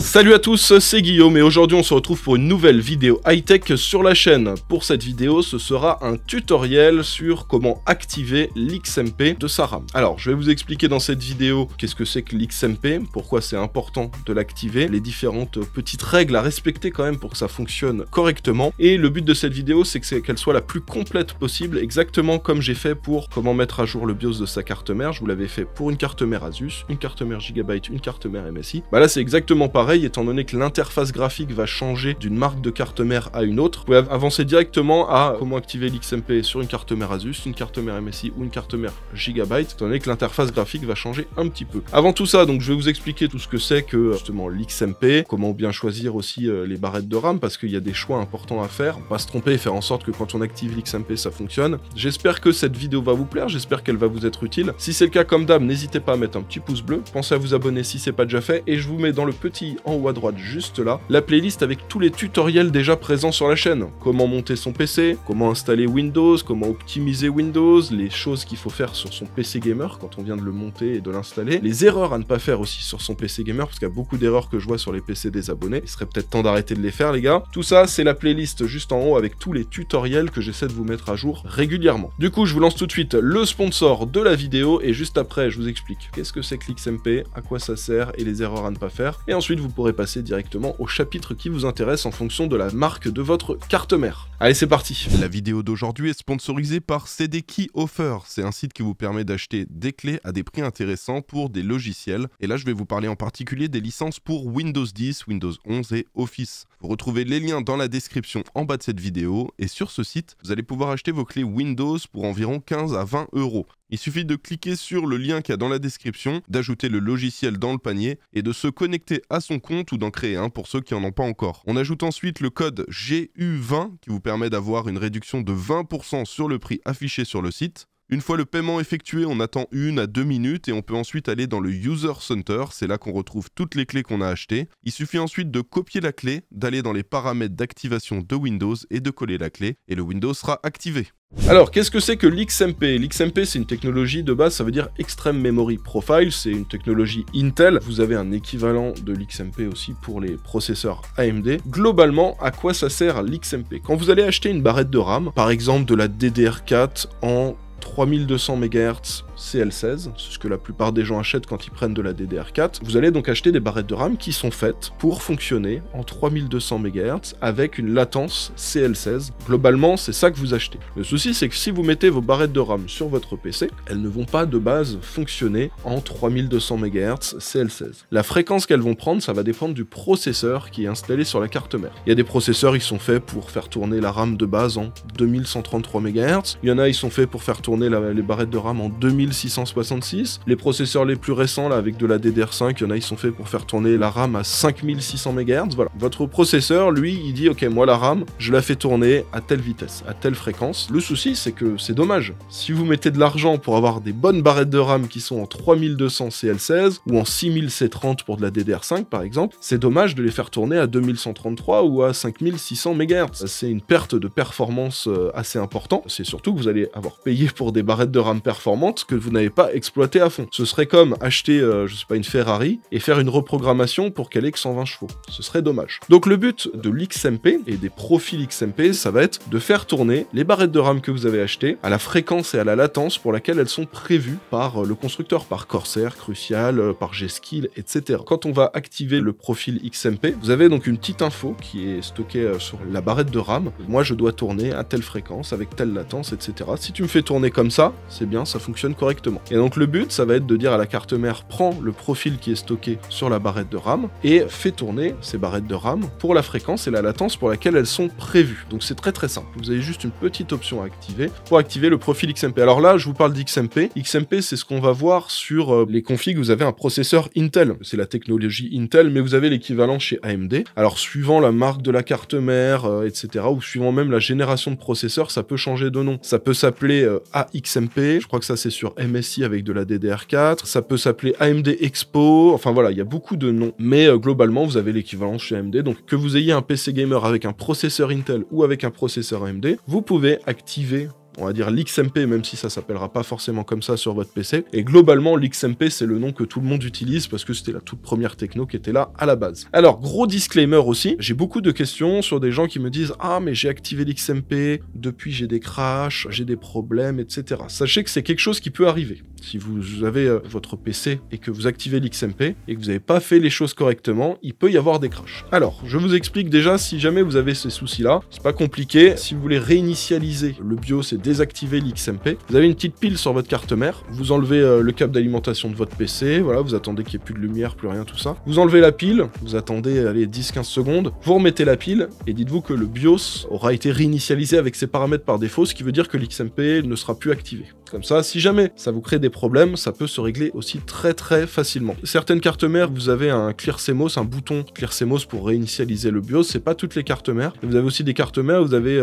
Salut à tous, c'est Guillaume et aujourd'hui on se retrouve pour une nouvelle vidéo high-tech sur la chaîne. Pour cette vidéo, ce sera un tutoriel sur comment activer l'XMP de sa RAM. Alors, je vais vous expliquer dans cette vidéo qu'est-ce que c'est que l'XMP, pourquoi c'est important de l'activer, les différentes petites règles à respecter quand même pour que ça fonctionne correctement. Et le but de cette vidéo, c'est qu'elle soit la plus complète possible, exactement comme j'ai fait pour comment mettre à jour le BIOS de sa carte mère. Je vous l'avais fait pour une carte mère Asus, une carte mère Gigabyte, une carte mère MSI. Bah là, c'est exactement pareil, étant donné que l'interface graphique va changer d'une marque de carte mère à une autre. Vous pouvez avancer directement à comment activer l'XMP sur une carte mère Asus, une carte mère MSI ou une carte mère Gigabyte, étant donné que l'interface graphique va changer un petit peu. Avant tout ça, donc je vais vous expliquer tout ce que c'est que justement l'XMP, comment bien choisir aussi les barrettes de RAM, parce qu'il y a des choix importants à faire, pas se tromper et faire en sorte que quand on active l'XMP ça fonctionne. J'espère que cette vidéo va vous plaire, j'espère qu'elle va vous être utile. Si c'est le cas, comme d'hab, n'hésitez pas à mettre un petit pouce bleu, pensez à vous abonner si c'est pas déjà fait, et je vous mets dans le petit en haut à droite juste là, la playlist avec tous les tutoriels déjà présents sur la chaîne. Comment monter son PC, comment installer Windows, comment optimiser Windows, les choses qu'il faut faire sur son PC gamer quand on vient de le monter et de l'installer, les erreurs à ne pas faire aussi sur son PC gamer, parce qu'il y a beaucoup d'erreurs que je vois sur les PC des abonnés. Il serait peut-être temps d'arrêter de les faire les gars. Tout ça, c'est la playlist juste en haut avec tous les tutoriels que j'essaie de vous mettre à jour régulièrement. Du coup, je vous lance tout de suite le sponsor de la vidéo et juste après, je vous explique qu'est-ce que c'est que l'XMP, à quoi ça sert et les erreurs à ne pas faire. Et ensuite, vous pourrez passer directement au chapitre qui vous intéresse en fonction de la marque de votre carte mère. Allez, c'est parti. La vidéo d'aujourd'hui est sponsorisée par CD Key Offer. C'est un site qui vous permet d'acheter des clés à des prix intéressants pour des logiciels. Et là, je vais vous parler en particulier des licences pour Windows 10, Windows 11 et Office. Vous retrouvez les liens dans la description en bas de cette vidéo. Et sur ce site, vous allez pouvoir acheter vos clés Windows pour environ 15 à 20 €. Il suffit de cliquer sur le lien qu'il y a dans la description, d'ajouter le logiciel dans le panier et de se connecter à son compte ou d'en créer un pour ceux qui n'en ont pas encore. On ajoute ensuite le code GU20 qui vous permet d'avoir une réduction de 20% sur le prix affiché sur le site. Une fois le paiement effectué, on attend 1 à 2 minutes et on peut ensuite aller dans le User Center, c'est là qu'on retrouve toutes les clés qu'on a achetées. Il suffit ensuite de copier la clé, d'aller dans les paramètres d'activation de Windows et de coller la clé et le Windows sera activé. Alors, qu'est-ce que c'est que l'XMP? L'XMP, c'est une technologie de base, ça veut dire Extreme Memory Profile, c'est une technologie Intel. Vous avez un équivalent de l'XMP aussi pour les processeurs AMD. Globalement, à quoi ça sert l'XMP? Quand vous allez acheter une barrette de RAM, par exemple de la DDR4 en 3200 MHz CL16, c'est ce que la plupart des gens achètent quand ils prennent de la DDR4. Vous allez donc acheter des barrettes de RAM qui sont faites pour fonctionner en 3200 MHz avec une latence CL16. Globalement, c'est ça que vous achetez. Le souci, c'est que si vous mettez vos barrettes de RAM sur votre PC, elles ne vont pas de base fonctionner en 3200 MHz CL16. La fréquence qu'elles vont prendre, ça va dépendre du processeur qui est installé sur la carte mère. Il y a des processeurs, ils sont faits pour faire tourner la RAM de base en 2133 MHz. Il y en a, ils sont faits pour faire tourner les barrettes de RAM en 2666. Les processeurs les plus récents, là, avec de la DDR5, il y en a, ils sont faits pour faire tourner la RAM à 5600 MHz. Voilà. Votre processeur, lui, il dit, ok, moi, la RAM, je la fais tourner à telle vitesse, à telle fréquence. Le souci, c'est que c'est dommage. Si vous mettez de l'argent pour avoir des bonnes barrettes de RAM qui sont en 3200 CL16 ou en 6730 pour de la DDR5, par exemple, c'est dommage de les faire tourner à 2133 ou à 5600 MHz. C'est une perte de performance assez importante. C'est surtout que vous allez avoir payé pour des barrettes de RAM performantes que vous n'avez pas exploitées à fond. Ce serait comme acheter, je sais pas, une Ferrari et faire une reprogrammation pour qu'elle ait que 120 chevaux. Ce serait dommage. Donc le but de l'XMP et des profils XMP, ça va être de faire tourner les barrettes de RAM que vous avez achetées à la fréquence et à la latence pour laquelle elles sont prévues par le constructeur, par Corsair, Crucial, par G-Skill, etc. Quand on va activer le profil XMP, vous avez donc une petite info qui est stockée sur la barrette de RAM. Moi, je dois tourner à telle fréquence, avec telle latence, etc. Si tu me fais tourner comme ça, c'est bien, ça fonctionne correctement. Et donc le but, ça va être de dire à la carte mère, prends le profil qui est stocké sur la barrette de RAM et fais tourner ces barrettes de RAM pour la fréquence et la latence pour laquelle elles sont prévues. Donc c'est très simple. Vous avez juste une petite option à activer pour activer le profil XMP. Alors là, je vous parle d'XMP. XMP, c'est ce qu'on va voir sur les configs. Vous avez un processeur Intel. C'est la technologie Intel, mais vous avez l'équivalent chez AMD. Alors suivant la marque de la carte mère, etc., ou suivant même la génération de processeur, ça peut changer de nom. Ça peut s'appeler AXMP, je crois que ça c'est sur MSI avec de la DDR4, ça peut s'appeler AMD Expo, enfin voilà, il y a beaucoup de noms, mais globalement vous avez l'équivalent chez AMD, donc que vous ayez un PC gamer avec un processeur Intel ou avec un processeur AMD, vous pouvez activer on va dire l'XMP, même si ça s'appellera pas forcément comme ça sur votre PC. Et globalement, l'XMP, c'est le nom que tout le monde utilise parce que c'était la toute première techno qui était là à la base. Alors, gros disclaimer aussi, j'ai beaucoup de questions sur des gens qui me disent « Ah, mais j'ai activé l'XMP, depuis j'ai des crashs, j'ai des problèmes, etc. » Sachez que c'est quelque chose qui peut arriver. Si vous avez votre PC et que vous activez l'XMP et que vous n'avez pas fait les choses correctement, il peut y avoir des crashs. Alors, je vous explique déjà, si jamais vous avez ces soucis-là, c'est pas compliqué. Si vous voulez réinitialiser le BIOS et désactiver l'XMP, vous avez une petite pile sur votre carte mère, vous enlevez le câble d'alimentation de votre PC, voilà, vous attendez qu'il n'y ait plus de lumière, plus rien, tout ça. Vous enlevez la pile, vous attendez, allez, 10-15 secondes, vous remettez la pile et dites-vous que le BIOS aura été réinitialisé avec ses paramètres par défaut, ce qui veut dire que l'XMP ne sera plus activé. Comme ça, si jamais ça vous crée des problèmes, ça peut se régler aussi très facilement. Certaines cartes mères, vous avez un Clear CMOS, un bouton Clear CMOS pour réinitialiser le BIOS, c'est pas toutes les cartes mères. Vous avez aussi des cartes mères, vous avez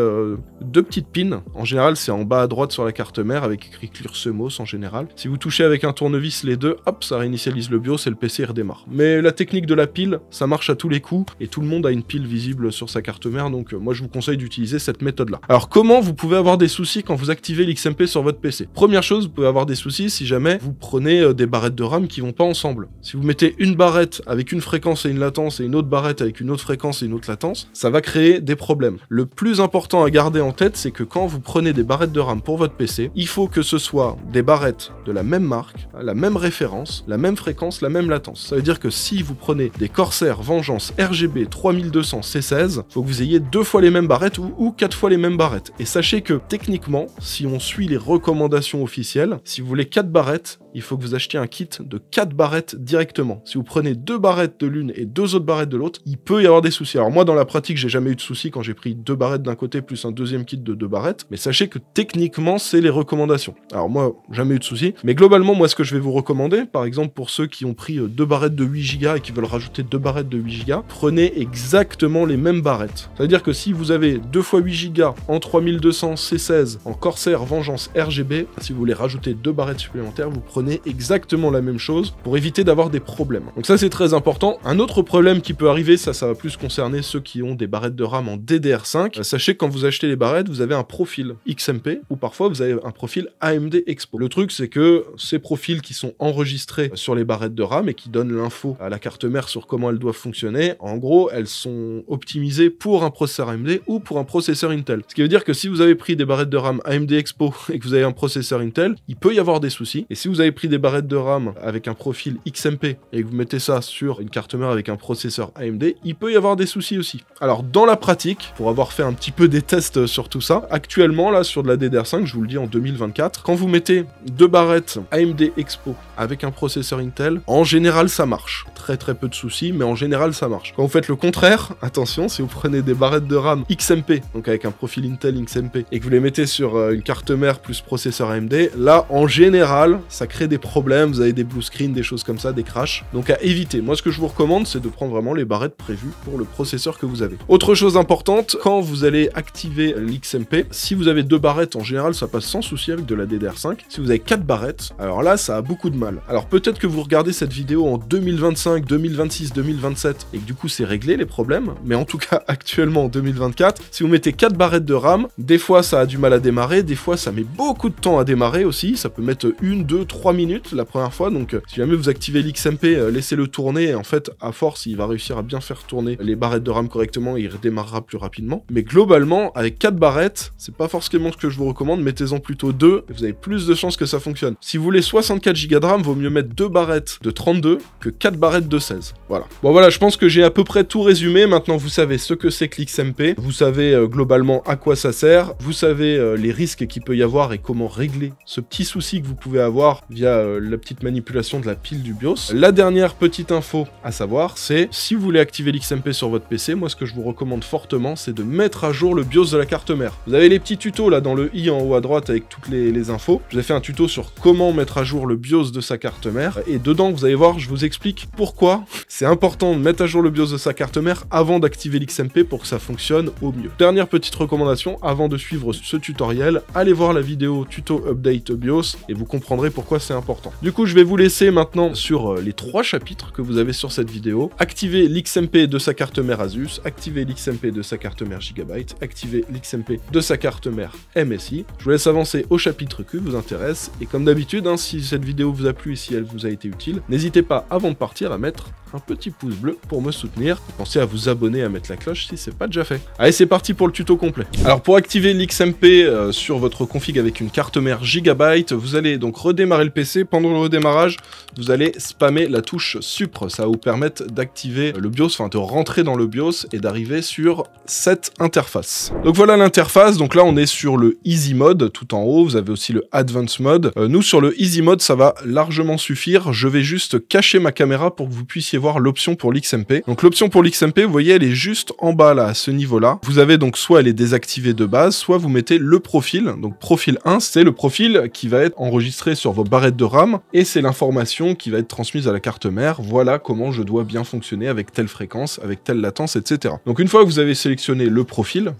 deux petites pins, en général c'est en bas à droite sur la carte mère avec écrit Clear CMOS en général. Si vous touchez avec un tournevis les deux, hop, ça réinitialise le BIOS et le PC redémarre. Mais la technique de la pile, ça marche à tous les coups et tout le monde a une pile visible sur sa carte mère, donc moi je vous conseille d'utiliser cette méthode-là. Alors comment vous pouvez avoir des soucis quand vous activez l'XMP sur votre PC? Première chose, vous pouvez avoir des soucis si jamais vous prenez des barrettes de RAM qui vont pas ensemble. Si vous mettez une barrette avec une fréquence et une latence et une autre barrette avec une autre fréquence et une autre latence, ça va créer des problèmes. Le plus important à garder en tête, c'est que quand vous prenez des barrettes de RAM pour votre PC, il faut que ce soit des barrettes de la même marque, la même référence, la même fréquence, la même latence. Ça veut dire que si vous prenez des Corsair Vengeance RGB 3200 C16, il faut que vous ayez 2 fois les mêmes barrettes ou 4 fois les mêmes barrettes. Et sachez que techniquement, si on suit les recommandations officielles, si vous voulez 4 barrettes, il faut que vous achetiez un kit de 4 barrettes directement. Si vous prenez 2 barrettes de l'une et 2 autres barrettes de l'autre, il peut y avoir des soucis. Alors moi, dans la pratique, j'ai jamais eu de soucis quand j'ai pris 2 barrettes d'un côté plus un deuxième kit de 2 barrettes, mais sachez que techniquement, c'est les recommandations. Alors moi, jamais eu de soucis, mais globalement, moi, ce que je vais vous recommander, par exemple, pour ceux qui ont pris 2 barrettes de 8 Go et qui veulent rajouter 2 barrettes de 8 Go, prenez exactement les mêmes barrettes. Ça veut dire que si vous avez 2 x 8 Go en 3200 C16 en Corsair Vengeance RGB, si vous voulez rajouter 2 barrettes supplémentaires, vous prenez exactement la même chose pour éviter d'avoir des problèmes. Donc ça, c'est très important. Un autre problème qui peut arriver, ça va plus concerner ceux qui ont des barrettes de RAM en DDR5. Sachez que quand vous achetez les barrettes, vous avez un profil XMP ou parfois vous avez un profil AMD Expo. Le truc, c'est que ces profils qui sont enregistrés sur les barrettes de RAM et qui donnent l'info à la carte mère sur comment elles doivent fonctionner, en gros, elles sont optimisées pour un processeur AMD ou pour un processeur Intel. Ce qui veut dire que si vous avez pris des barrettes de RAM AMD Expo et que vous avez un processeur Intel, il peut y avoir des soucis. Et si vous avez pris des barrettes de RAM avec un profil XMP et que vous mettez ça sur une carte mère avec un processeur AMD, il peut y avoir des soucis aussi. Alors dans la pratique, pour avoir fait un petit peu des tests sur tout ça, actuellement là sur de la DDR5, je vous le dis en 2024, quand vous mettez 2 barrettes AMD Expo avec un processeur Intel, en général ça marche. Très peu de soucis, mais en général ça marche. Quand vous faites le contraire, attention, si vous prenez des barrettes de RAM XMP, donc avec un profil Intel XMP, et que vous les mettez sur une carte mère plus processeur AMD, là en général ça crée des problèmes, vous avez des blue screens, des choses comme ça, des crashs, donc à éviter. Moi ce que je vous recommande, c'est de prendre vraiment les barrettes prévues pour le processeur que vous avez. Autre chose importante, quand vous allez activer l'XMP, si vous avez 2 barrettes, en général ça passe sans souci avec de la DDR5. Si vous avez 4 barrettes, alors là ça a beaucoup de mal. Alors peut-être que vous regardez cette vidéo en 2025, 2026, 2027 et que du coup c'est réglé les problèmes, mais en tout cas actuellement en 2024, si vous mettez 4 barrettes de RAM, des fois ça a du mal à démarrer, des fois ça met beaucoup de temps à démarrer aussi, ça peut mettre 1, 2, 3 minutes la première fois, donc si jamais vous activez l'XMP, laissez-le tourner et en fait à force il va réussir à bien faire tourner les barrettes de RAM correctement et il redémarrera plus rapidement. Mais globalement avec 4 barrettes, c'est pas forcément ce que je vous recommande, mettez-en plutôt 2 et vous avez plus de chances que ça fonctionne. Si vous voulez 64 Go de RAM, vaut mieux mettre 2 barrettes de 32 que 4 barrettes de 16. Voilà. Bon voilà, je pense que j'ai à peu près tout résumé. Maintenant vous savez ce que c'est que l'XMP, vous savez globalement à quoi ça sert, vous savez les risques qu'il peut y avoir et comment régler ce petit souci que vous pouvez avoir via la petite manipulation de la pile du BIOS. La dernière petite info à savoir, c'est si vous voulez activer l'XMP sur votre PC, moi ce que je vous recommande fortement, c'est de mettre à jour le BIOS de la carte mère. Vous avez les petits tutos là dans le i en haut à droite avec toutes les infos. Je vous ai fait un tuto sur comment mettre à jour le BIOS de sa carte mère et dedans vous allez voir, je vous explique pourquoi c'est important de mettre à jour le BIOS de sa carte mère avant d'activer l'XMP pour que ça fonctionne au mieux. Dernière petite recommandation, avant de suivre ce tutoriel, allez voir la vidéo tuto update BIOS et vous comprendrez pourquoi c'est important. Du coup, je vais vous laisser maintenant sur les 3 chapitres que vous avez sur cette vidéo. Activer l'XMP de sa carte mère Asus, activer l'XMP de sa carte mère Gigabyte, activer l'XMP de sa carte mère MSI. Je vous laisse avancer au chapitre qui vous intéresse, et comme d'habitude, hein, si cette vidéo vous a plu et si elle vous a été utile, n'hésitez pas avant de partir à mettre un petit pouce bleu pour me soutenir, et pensez à vous abonner, à mettre la cloche si c'est pas déjà fait. Allez, c'est parti pour le tuto complet. Alors pour activer l'XMP sur votre config avec une carte mère Gigabyte, vous allez donc redémarrer le PC. Pendant le redémarrage, vous allez spammer la touche Supr, ça va vous permettre d'activer le BIOS, enfin de rentrer dans le BIOS et d'arriver sur cette interface. Donc voilà l'interface, donc là on est sur le Easy Mode tout en haut, vous avez aussi le Advanced Mode. Nous sur le Easy Mode ça va largement suffire, je vais juste cacher ma caméra pour que vous puissiez voir l'option pour l'XMP. Donc l'option pour l'XMP, vous voyez, elle est juste en bas là, à ce niveau-là. Vous avez donc soit elle est désactivée de base, soit vous mettez le profil. Donc profil 1, c'est le profil qui va être enregistré sur vos barrettes de RAM et c'est l'information qui va être transmise à la carte mère. Voilà comment je dois bien fonctionner avec telle fréquence, avec telle latence, etc. Donc une fois que vous avez sélectionné le profil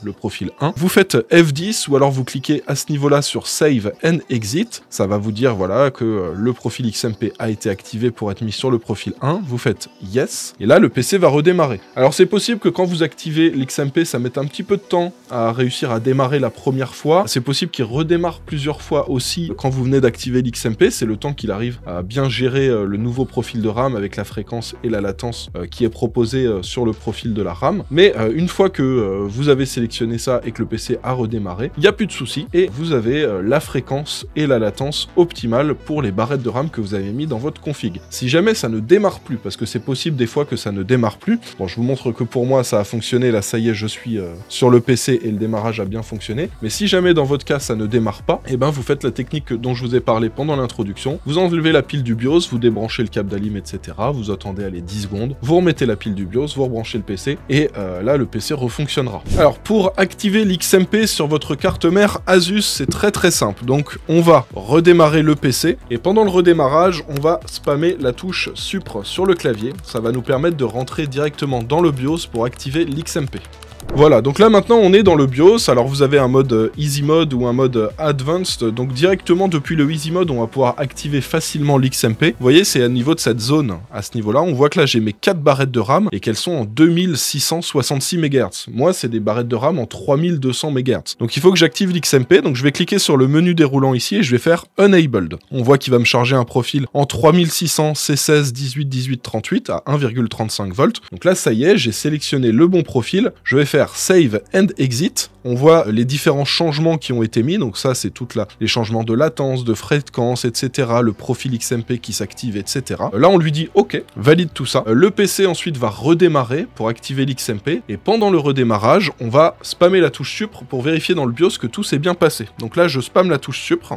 1, vous faites F10 ou alors vous cliquez à ce niveau-là sur Save and Exit. Ça va vous dire voilà que le profil XMP a été activé pour être mis sur le profil 1. Vous faites Yes, et là le PC va redémarrer. Alors c'est possible que quand vous activez l'XMP, ça mette un petit peu de temps à réussir à démarrer la première fois. C'est possible qu'il redémarre plusieurs fois aussi quand vous venez d'activer l'XMP, c'est le temps qu'il arrive à bien gérer le nouveau profil de RAM avec la fréquence et la latence qui est proposée sur le profil de la RAM. Mais une fois que vous avez sélectionné ça et que le PC a redémarré, il n'y a plus de soucis et vous avez la fréquence et la latence optimale pour les barrettes de RAM que vous avez mis dans votre config. Si jamais ça ne démarre plus, parce que c'est possible des fois que ça ne démarre plus. Bon, je vous montre que pour moi, ça a fonctionné. Là, ça y est, je suis sur le PC et le démarrage a bien fonctionné. Mais si jamais, dans votre cas, ça ne démarre pas, et ben, vous faites la technique dont je vous ai parlé pendant l'introduction. Vous enlevez la pile du BIOS, vous débranchez le câble d'alim, etc. Vous attendez, allez, 10 secondes. Vous remettez la pile du BIOS, vous rebranchez le PC et là, le PC refonctionnera. Alors, pour activer l'XMP sur votre carte mère Asus, c'est très simple. Donc, on va redémarrer le PC et pendant le redémarrage, on va spammer la touche Supr sur le clavier. Ça va nous permettre de rentrer directement dans le BIOS pour activer l'XMP. Voilà, donc là maintenant on est dans le BIOS, alors vous avez un mode Easy Mode ou un mode Advanced, donc directement depuis le Easy Mode on va pouvoir activer facilement l'XMP. Vous voyez, c'est à niveau de cette zone, à ce niveau-là, on voit que là j'ai mes 4 barrettes de RAM et qu'elles sont en 2666 MHz. Moi c'est des barrettes de RAM en 3200 MHz. Donc il faut que j'active l'XMP, donc je vais cliquer sur le menu déroulant ici et je vais faire Enabled. On voit qu'il va me charger un profil en 3600 C16 18 18 38 à 1,35 volts. Donc là ça y est, j'ai sélectionné le bon profil, je vais faire Save and Exit. On voit les différents changements qui ont été mis, donc ça c'est toutes les changements de latence, de fréquence, etc. Le profil XMP qui s'active, etc. Là on lui dit OK, valide tout ça. Le PC ensuite va redémarrer pour activer l'XMP et pendant le redémarrage, on va spammer la touche Supr pour vérifier dans le BIOS que tout s'est bien passé. Donc là je spamme la touche Supr.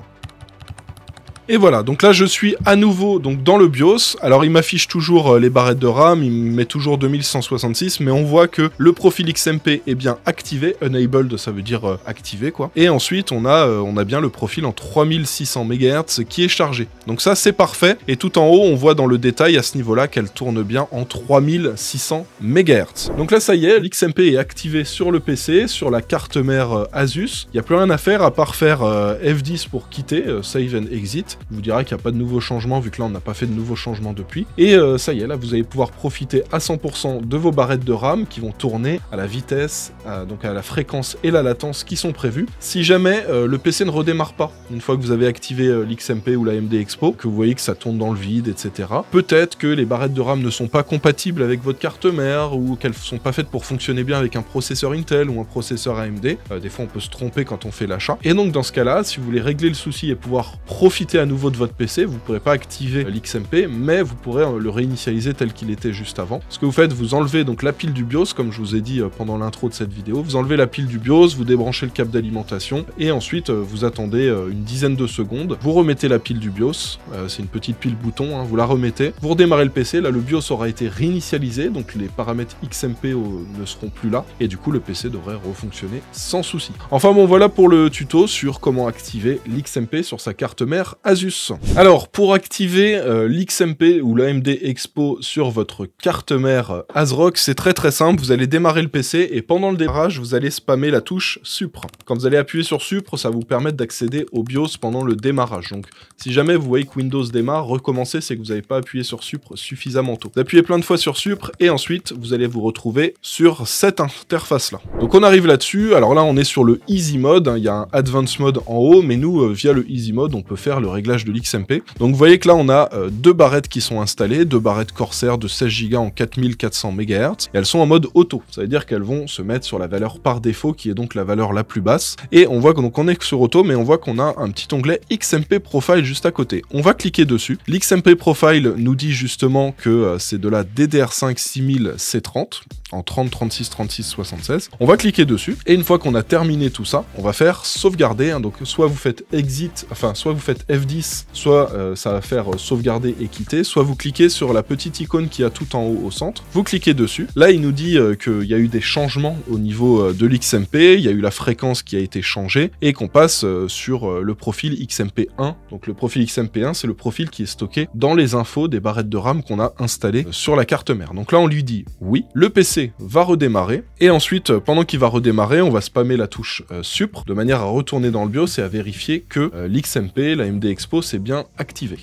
Et voilà, donc là je suis à nouveau donc dans le BIOS. Alors il m'affiche toujours les barrettes de RAM, il me met toujours 2166, mais on voit que le profil XMP est bien activé. Enabled, ça veut dire activé quoi. Et ensuite on a bien le profil en 3600 MHz qui est chargé. Donc ça c'est parfait. Et tout en haut on voit dans le détail à ce niveau-là qu'elle tourne bien en 3600 MHz. Donc là ça y est, l'XMP est activé sur le PC, sur la carte mère Asus. Il n'y a plus rien à faire à part faire F10 pour quitter, Save and Exit. Il vous dira qu'il n'y a pas de nouveaux changements vu que là on n'a pas fait de nouveaux changements depuis. Et ça y est, là vous allez pouvoir profiter à 100% de vos barrettes de RAM qui vont tourner à la vitesse, donc à la fréquence et la latence qui sont prévues. Si jamais le PC ne redémarre pas, une fois que vous avez activé l'XMP ou la AMD Expo, que vous voyez que ça tourne dans le vide, etc. Peut-être que les barrettes de RAM ne sont pas compatibles avec votre carte mère ou qu'elles ne sont pas faites pour fonctionner bien avec un processeur Intel ou un processeur AMD. Des fois on peut se tromper quand on fait l'achat. Et donc dans ce cas-là, si vous voulez régler le souci et pouvoir profiter à nouveau de votre PC, vous ne pourrez pas activer l'XMP, mais vous pourrez le réinitialiser tel qu'il était juste avant. Ce que vous faites, vous enlevez donc la pile du BIOS, comme je vous ai dit pendant l'intro de cette vidéo, vous enlevez la pile du BIOS, vous débranchez le câble d'alimentation, et ensuite vous attendez une dizaine de secondes, vous remettez la pile du BIOS, c'est une petite pile bouton, hein, vous la remettez, vous redémarrez le PC, là le BIOS aura été réinitialisé, donc les paramètres XMP ne seront plus là, et du coup le PC devrait refonctionner sans souci. Enfin bon, voilà pour le tuto sur comment activer l'XMP sur sa carte mère Asus. Asus. Alors, pour activer l'XMP ou l'AMD Expo sur votre carte mère ASRock, c'est très simple. Vous allez démarrer le PC et pendant le démarrage, vous allez spammer la touche Supr. Quand vous allez appuyer sur Supr, ça va vous permettre d'accéder au BIOS pendant le démarrage. Donc, si jamais vous voyez que Windows démarre, recommencez, c'est que vous n'avez pas appuyé sur Supr suffisamment tôt. Vous appuyez plein de fois sur Supr et ensuite, vous allez vous retrouver sur cette interface-là. Donc, on arrive là-dessus. Alors là, on est sur le Easy Mode. Il y a un Advanced Mode en haut, mais nous, via le Easy Mode, on peut faire le réglage de l'XMP. Donc, vous voyez que là, on a deux barrettes qui sont installées, deux barrettes Corsair de 16 Go en 4400 MHz. Et elles sont en mode auto. Ça veut dire qu'elles vont se mettre sur la valeur par défaut, qui est donc la valeur la plus basse. Et on voit qu'on est sur auto, mais on voit qu'on a un petit onglet XMP Profile juste à côté. On va cliquer dessus. L'XMP Profile nous dit justement que c'est de la DDR5 6000 C30 en 30, 36, 36, 76. On va cliquer dessus et une fois qu'on a terminé tout ça, on va faire sauvegarder. Hein, donc soit vous faites exit, enfin soit vous faites F10, soit ça va faire sauvegarder et quitter, soit vous cliquez sur la petite icône qui a tout en haut au centre. Vous cliquez dessus. Là, il nous dit qu'il y a eu des changements au niveau de l'XMP, il y a eu la fréquence qui a été changée et qu'on passe sur le profil XMP1. Donc le profil XMP1, c'est le profil qui est stocké dans les infos des barrettes de RAM qu'on a installées sur la carte mère. Donc là, on lui dit oui. Le PC va redémarrer et ensuite, pendant qu'il va redémarrer, on va spammer la touche Supr de manière à retourner dans le BIOS et à vérifier que l'XMP, l'AMD Expo, c'est bien activé.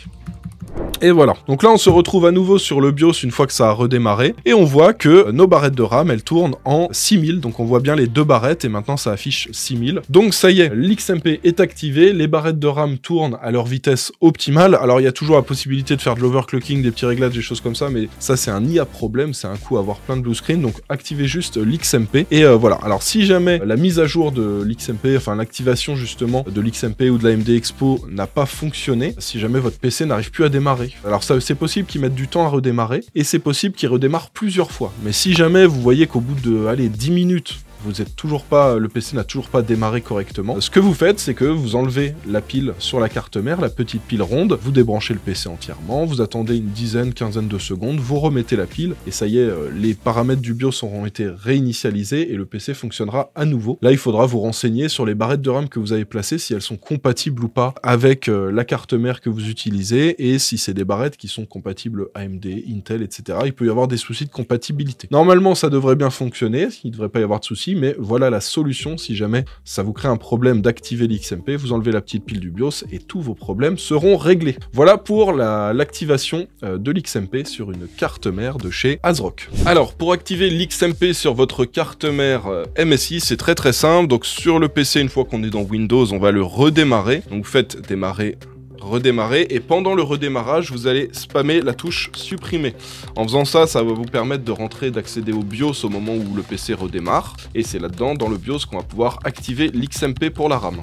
Et voilà, donc là on se retrouve à nouveau sur le BIOS une fois que ça a redémarré, et on voit que nos barrettes de RAM, elles tournent en 6000, donc on voit bien les deux barrettes, et maintenant ça affiche 6000. Donc ça y est, l'XMP est activé, les barrettes de RAM tournent à leur vitesse optimale. Alors il y a toujours la possibilité de faire de l'overclocking, des petits réglages, des choses comme ça, mais ça c'est un IA problème, c'est un coup à avoir plein de blue screen, donc activez juste l'XMP, et voilà. Alors si jamais la mise à jour de l'XMP, enfin l'activation justement de l'XMP ou de l'AMD Expo n'a pas fonctionné, si jamais votre PC n'arrive plus à démarrer, alors ça c'est possible qu'il mette du temps à redémarrer, et c'est possible qu'il redémarre plusieurs fois. Mais si jamais vous voyez qu'au bout de, allez, 10 minutes, vous êtes toujours pas, le PC n'a toujours pas démarré correctement, ce que vous faites, c'est que vous enlevez la pile sur la carte mère, la petite pile ronde, vous débranchez le PC entièrement, vous attendez une dizaine, quinzaine de secondes, vous remettez la pile, et ça y est, les paramètres du BIOS auront été réinitialisés, et le PC fonctionnera à nouveau. Là, il faudra vous renseigner sur les barrettes de RAM que vous avez placées, si elles sont compatibles ou pas avec la carte mère que vous utilisez, et si c'est des barrettes qui sont compatibles AMD, Intel, etc. Il peut y avoir des soucis de compatibilité. Normalement, ça devrait bien fonctionner, il ne devrait pas y avoir de soucis, mais voilà la solution si jamais ça vous crée un problème d'activer l'XMP, vous enlevez la petite pile du BIOS et tous vos problèmes seront réglés. Voilà pour l'activation de l'XMP sur une carte mère de chez ASRock. Alors, pour activer l'XMP sur votre carte mère MSI, c'est très simple. Donc sur le PC, une fois qu'on est dans Windows, on va le redémarrer. Donc vous faites démarrer, redémarrer, et pendant le redémarrage, vous allez spammer la touche supprimer. En faisant ça, ça va vous permettre de rentrer, d'accéder au BIOS au moment où le PC redémarre, et c'est là-dedans, dans le BIOS, qu'on va pouvoir activer l'XMP pour la RAM.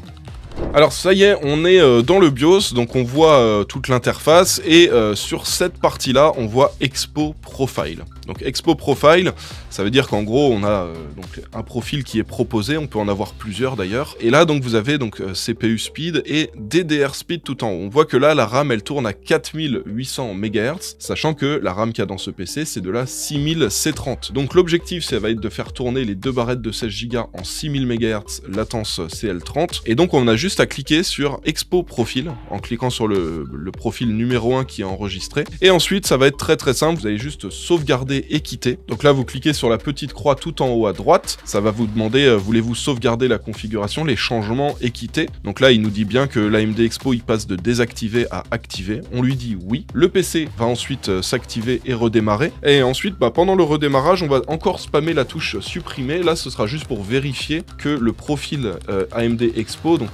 Alors ça y est, on est dans le BIOS, donc on voit toute l'interface, et sur cette partie-là, on voit Expo Profile. Donc Expo Profile, ça veut dire qu'en gros, on a donc un profil qui est proposé, on peut en avoir plusieurs d'ailleurs. Et là, donc vous avez donc CPU Speed et DDR Speed tout en haut. On voit que là, la RAM, elle tourne à 4800 MHz, sachant que la RAM qu'il y a dans ce PC, c'est de la 6000 C30. Donc l'objectif, ça va être de faire tourner les deux barrettes de 16 Go en 6000 MHz, latence CL30. Et donc on a juste à cliquer sur Expo Profil, en cliquant sur le profil numéro 1 qui est enregistré. Et ensuite, ça va être très simple, vous allez juste sauvegarder et quitter. Donc là, vous cliquez sur la petite croix tout en haut à droite. Ça va vous demander, voulez-vous sauvegarder la configuration, les changements et quitter. Donc là, il nous dit bien que l'AMD Expo, il passe de désactiver à activer. On lui dit oui. Le PC va ensuite s'activer et redémarrer. Et ensuite, pendant le redémarrage, on va encore spammer la touche supprimer. Là, ce sera juste pour vérifier que le profil AMD Expo, donc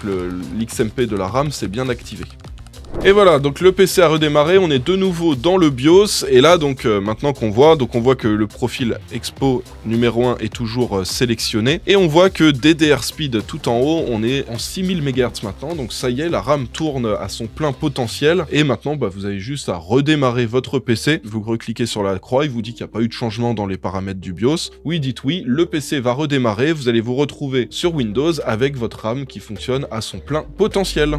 l'XMP de la RAM, c'est bien activé. Et voilà, donc le PC a redémarré, on est de nouveau dans le BIOS, et là donc maintenant qu'on voit, on voit que le profil Expo numéro 1 est toujours sélectionné, et on voit que DDR Speed tout en haut, on est en 6000 MHz maintenant, donc ça y est, la RAM tourne à son plein potentiel, et maintenant vous avez juste à redémarrer votre PC, vous recliquez sur la croix, il vous dit qu'il n'y a pas eu de changement dans les paramètres du BIOS, oui dites oui, le PC va redémarrer, vous allez vous retrouver sur Windows avec votre RAM qui fonctionne à son plein potentiel.